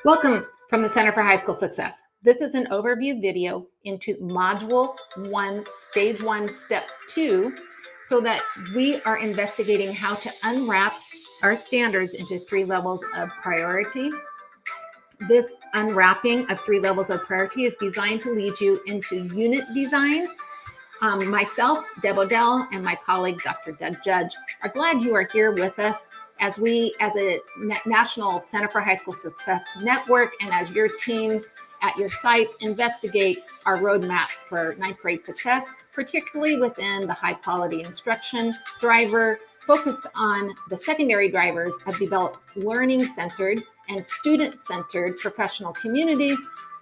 Welcome from the Center for High School Success. This is an overview video into Module 1, Stage 1, Step 2, so that we are investigating how to unwrap our standards into 3 levels of priority. This unwrapping of 3 levels of priority is designed to lead you into unit design. Myself, Deb Odell, and my colleague, Dr. Doug Judge, are glad you are here with us as we, as a National Center for High School Success Network, and as your teams at your sites investigate our roadmap for 9th grade success, particularly within the high quality instruction driver, focused on the secondary drivers of developed learning-centered and student-centered professional communities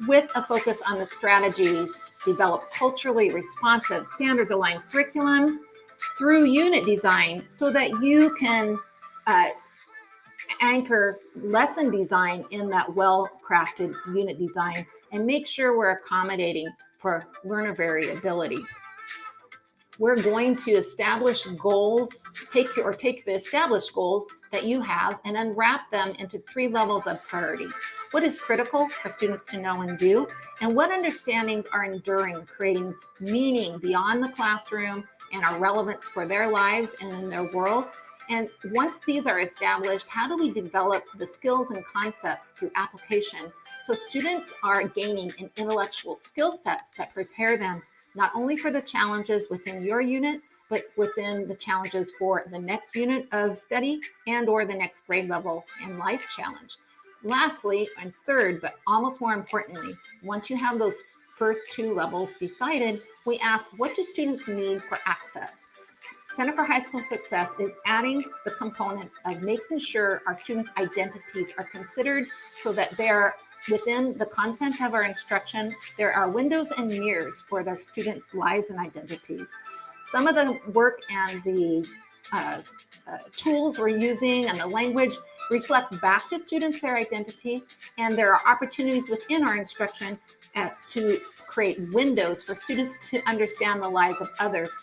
with a focus on the strategies, develop culturally responsive, standards-aligned curriculum through unit design so that you can anchor lesson design in that well-crafted unit design and make sure we're accommodating for learner variability. We're going to establish goals, take the established goals that you have and unwrap them into 3 levels of priority. What is critical for students to know and do, and what understandings are enduring, creating meaning beyond the classroom and are relevance for their lives and in their world. And once these are established, how do we develop the skills and concepts through application so students are gaining an intellectual skill sets that prepare them not only for the challenges within your unit, but within the challenges for the next unit of study and or the next grade level and life challenge. Lastly, and third, but almost more importantly, once you have those first 2 levels decided, we ask, what do students need for access? Center for High School Success is adding the component of making sure our students' identities are considered so that they're within the content of our instruction. There are windows and mirrors for their students' lives and identities. Some of the work and the tools we're using and the language reflect back to students their identity, and there are opportunities within our instruction to create windows for students to understand the lives of others.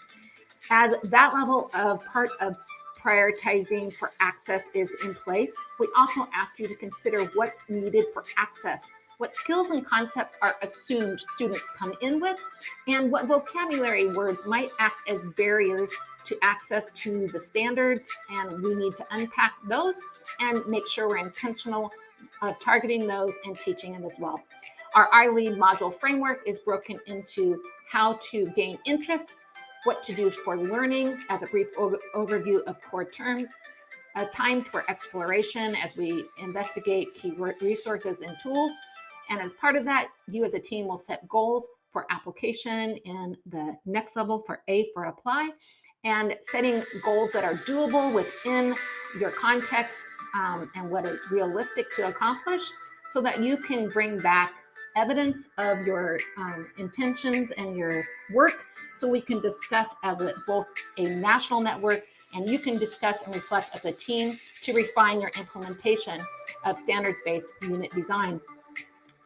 As that level of part of prioritizing for access is in place, we also ask you to consider what's needed for access, what skills and concepts are assumed students come in with, and what vocabulary words might act as barriers to access to the standards, and we need to unpack those and make sure we're intentional of targeting those and teaching it as well. Our iLEAD module framework is broken into how to gain interest, what to do for learning as a brief overview of core terms, a time for exploration as we investigate key resources and tools. And as part of that, you as a team will set goals for application in the next level for A for apply, and setting goals that are doable within your context and what is realistic to accomplish so that you can bring back evidence of your intentions and your work so we can discuss as both a national network, and you can discuss and reflect as a team to refine your implementation of standards-based unit design.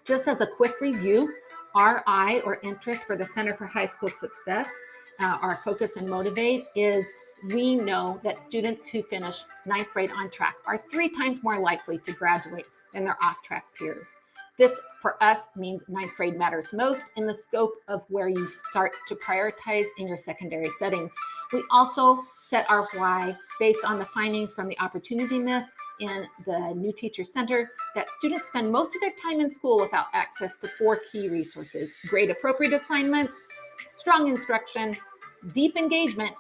Just as a quick review, RI or interest for the Center for High School Success, our focus and motivate is we know that students who finish 9th grade on track are 3 times more likely to graduate than their off-track peers. This, for us, means 9th grade matters most in the scope of where you start to prioritize in your secondary settings. We also set our why based on the findings from the opportunity myth in the New Teacher Center that students spend most of their time in school without access to 4 key resources: grade-appropriate assignments, strong instruction, deep engagement,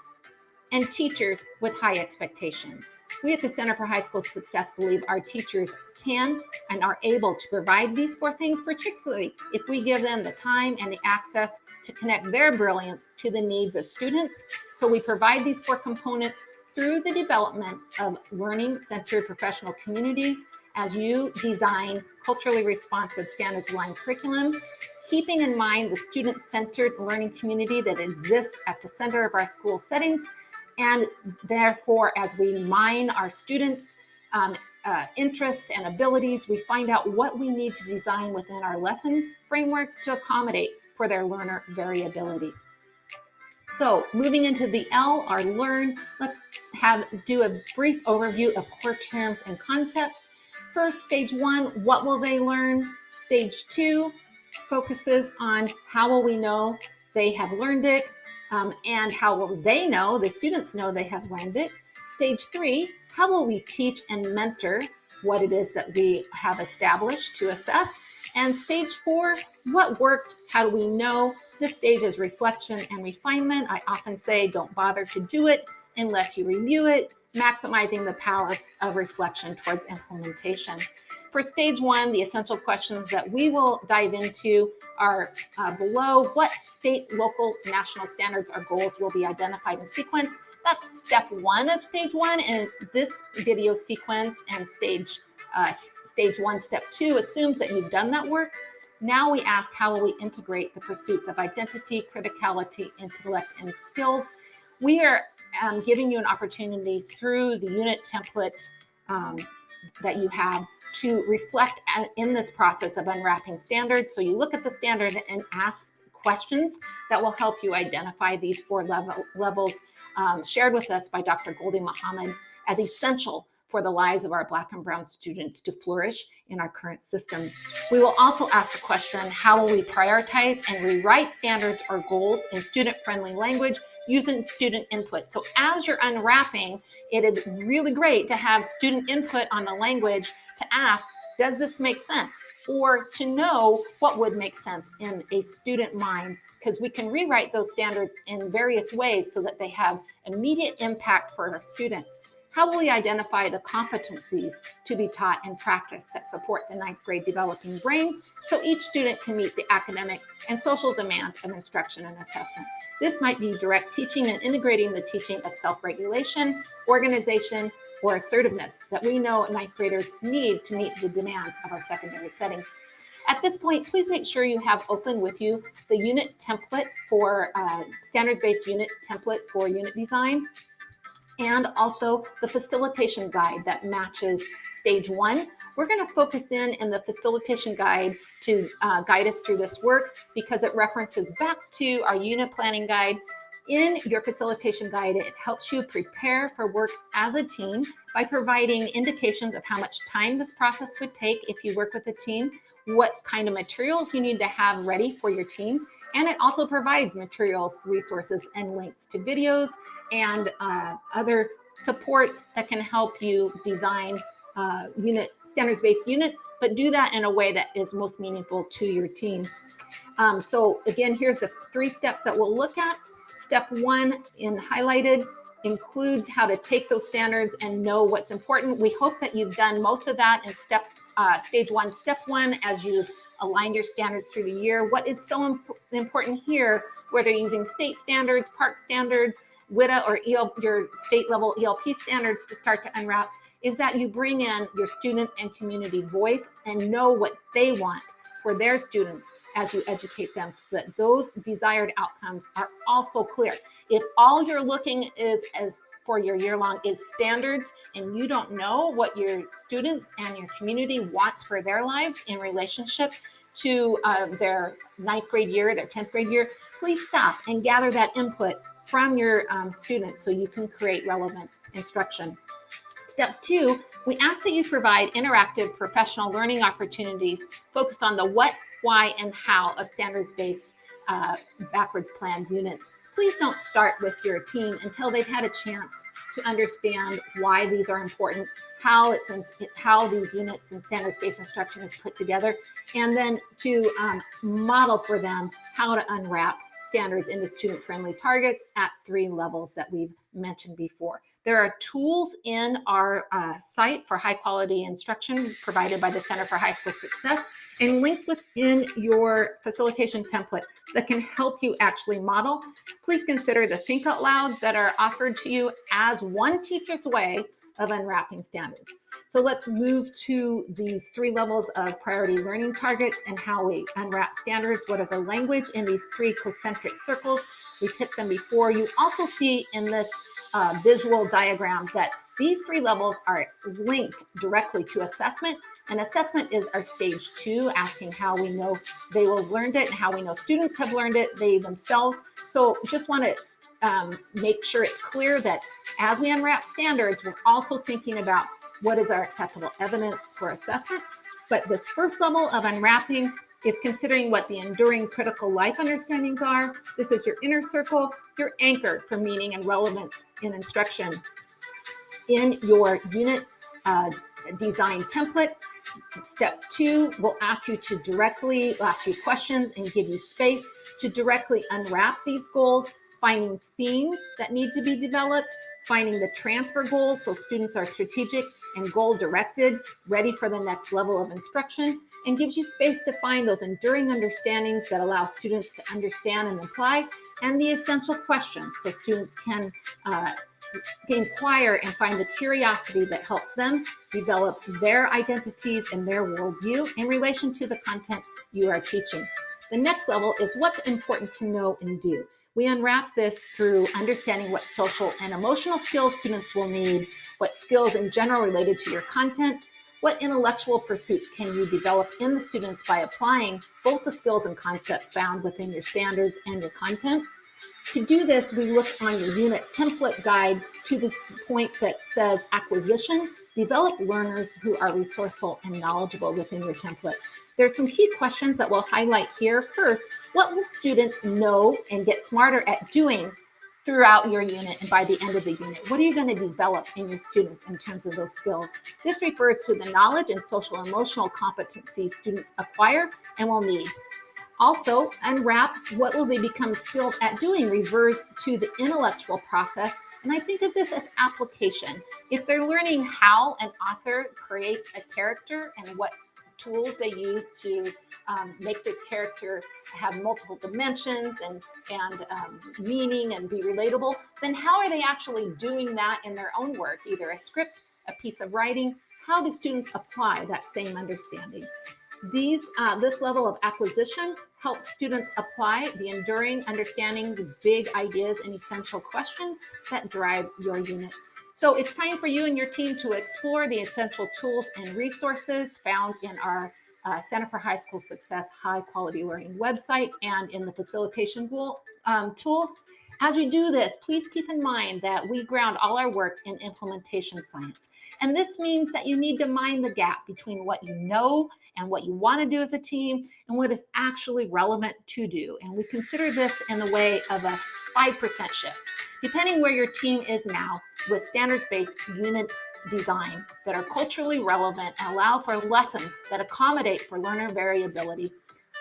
and teachers with high expectations. We at the Center for High School Success believe our teachers can and are able to provide these 4 things, particularly if we give them the time and the access to connect their brilliance to the needs of students. So we provide these 4 components through the development of learning-centered professional communities as you design culturally responsive standards-aligned curriculum, keeping in mind the student-centered learning community that exists at the center of our school settings. And therefore, as we mine our students' interests and abilities, we find out what we need to design within our lesson frameworks to accommodate for their learner variability. So moving into the L, our learn, let's do a brief overview of core terms and concepts. First, stage 1, what will they learn? Stage 2 focuses on how will we know they have learned it, and how will they know, the students know they have learned it. Stage 3, how will we teach and mentor what it is that we have established to assess? And stage 4, what worked? How do we know? This stage is reflection and refinement. I often say don't bother to do it unless you review it, maximizing the power of reflection towards implementation. For stage 1, the essential questions that we will dive into are below. What state, local, national standards or goals will be identified in sequence? That's step 1 of stage 1, and this video sequence and stage 1, step 2 assumes that you've done that work. Now we ask, how will we integrate the pursuits of identity, criticality, intellect, and skills? We are giving you an opportunity through the unit template that you have to reflect in this process of unwrapping standards. So you look at the standard and ask questions that will help you identify these 4 levels shared with us by Dr. Goldie Muhammad as essential for the lives of our Black and Brown students to flourish in our current systems. We will also ask the question, how will we prioritize and rewrite standards or goals in student-friendly language using student input? So as you're unwrapping, it is really great to have student input on the language to ask, does this make sense? Or to know what would make sense in a student mind, because we can rewrite those standards in various ways so that they have immediate impact for our students. How will we identify the competencies to be taught and practiced that support the 9th grade developing brain so each student can meet the academic and social demands of instruction and assessment? This might be direct teaching and integrating the teaching of self-regulation, organization, or assertiveness that we know 9th graders need to meet the demands of our secondary settings. At this point, please make sure you have open with you the unit template for standards-based unit template for unit design, and also the facilitation guide that matches stage 1. We're going to focus in the facilitation guide to guide us through this work because it references back to our unit planning guide. In your facilitation guide, it helps you prepare for work as a team by providing indications of how much time this process would take if you work with a team, what kind of materials you need to have ready for your team, and it also provides materials, resources, and links to videos and other supports that can help you design standards-based units, but do that in a way that is most meaningful to your team. So again, here's the 3 steps that we'll look at. Step 1 in highlighted includes how to take those standards and know what's important. We hope that you've done most of that in stage 1, step 1, as you've aligned your standards through the year. What is so important here, whether you're using state standards, park standards, WIDA, or your state level ELP standards to start to unwrap, is that you bring in your student and community voice and know what they want for their students as you educate them, so that those desired outcomes are also clear. If all you're looking is for your year-long is standards, and you don't know what your students and your community wants for their lives in relationship to their 9th grade year, their 10th grade year, please stop and gather that input from your students so you can create relevant instruction. Step 2, we ask that you provide interactive professional learning opportunities focused on the what, why, and how of standards-based backwards planned units. Please don't start with your team until they've had a chance to understand why these are important, how these units and standards-based instruction is put together, and then to model for them how to unwrap standards into student-friendly targets at 3 levels that we've mentioned before. There are tools in our site for high-quality instruction provided by the Center for High School Success and linked within your facilitation template that can help you actually model. Please consider the think out louds that are offered to you as one teacher's way of unwrapping standards. So let's move to these 3 levels of priority learning targets and how we unwrap standards. What are the language in these 3 concentric circles? We've hit them before. You also see in this visual diagram that these 3 levels are linked directly to assessment. And assessment is our stage 2, asking how we know they will have learned it and how we know students have learned it, they themselves. So just want to make sure it's clear that as we unwrap standards, we're also thinking about What is our acceptable evidence for assessment? But this first level of unwrapping is considering what the enduring critical life understandings are. This is your inner circle, your anchor for meaning and relevance in instruction. In your unit design template, step 2 will ask you questions and give you space to directly unwrap these goals, finding themes that need to be developed, finding the transfer goals so students are strategic and goal directed, ready for the next level of instruction, and gives you space to find those enduring understandings that allow students to understand and apply, and the essential questions so students can inquire and find the curiosity that helps them develop their identities and their worldview in relation to the content you are teaching. The next level is what's important to know and do. We unwrap this through understanding what social and emotional skills students will need, what skills in general related to your content, what intellectual pursuits can you develop in the students by applying both the skills and concepts found within your standards and your content. To do this, we look on your unit template guide to this point that says acquisition. Develop learners who are resourceful and knowledgeable within your template. There's some key questions that we'll highlight here. First, what will students know and get smarter at doing throughout your unit and by the end of the unit? What are you going to develop in your students in terms of those skills? This refers to the knowledge and social emotional competencies students acquire and will need. Also, unwrap what will they become skilled at doing refers to the intellectual process, and I think of this as application. If they're learning how an author creates a character and what tools they use to make this character have multiple dimensions and meaning and be relatable, then how are they actually doing that in their own work, either a script, a piece of writing? How do students apply that same understanding? This level of acquisition helps students apply the enduring understanding, the big ideas and essential questions that drive your unit. So it's time for you and your team to explore the essential tools and resources found in our Center for High School Success High Quality Learning website and in the facilitation tools. As you do this, please keep in mind that we ground all our work in implementation science. And this means that you need to mind the gap between what you know and what you want to do as a team and what is actually relevant to do. And we consider this in the way of a 5% shift. Depending where your team is now, with standards-based unit design that are culturally relevant and allow for lessons that accommodate for learner variability,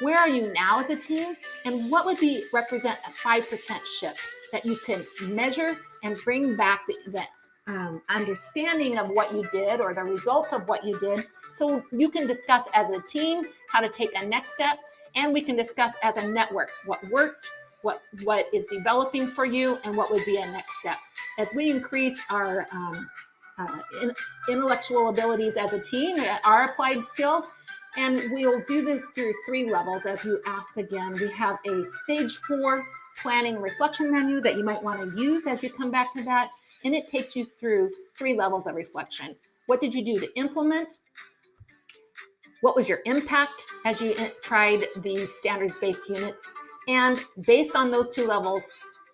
where are you now as a team, and what would represent a 5% shift that you can measure and bring back the understanding of what you did or the results of what you did, so you can discuss as a team how to take a next step, and we can discuss as a network what worked, what is developing for you, and what would be a next step. As we increase our intellectual abilities as a team, our applied skills, and we'll do this through 3 levels. As you asked again, we have a stage 4 planning reflection menu that you might want to use as you come back to that. And it takes you through 3 levels of reflection. What did you do to implement? What was your impact as you tried these standards-based units? And based on those 2 levels,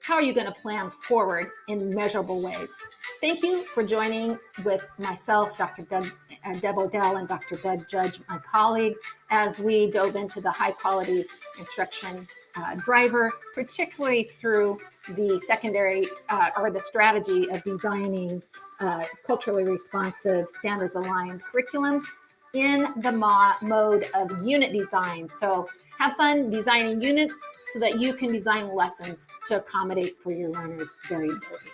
how are you going to plan forward in measurable ways? Thank you for joining with myself, Dr. Deb Odell, and Dr. Doug Judge, my colleague, as we dove into the high quality instruction driver, particularly through the secondary or the strategy of designing culturally responsive, standards aligned curriculum in the mode of unit design. So have fun designing units so that you can design lessons to accommodate for your learners' variability.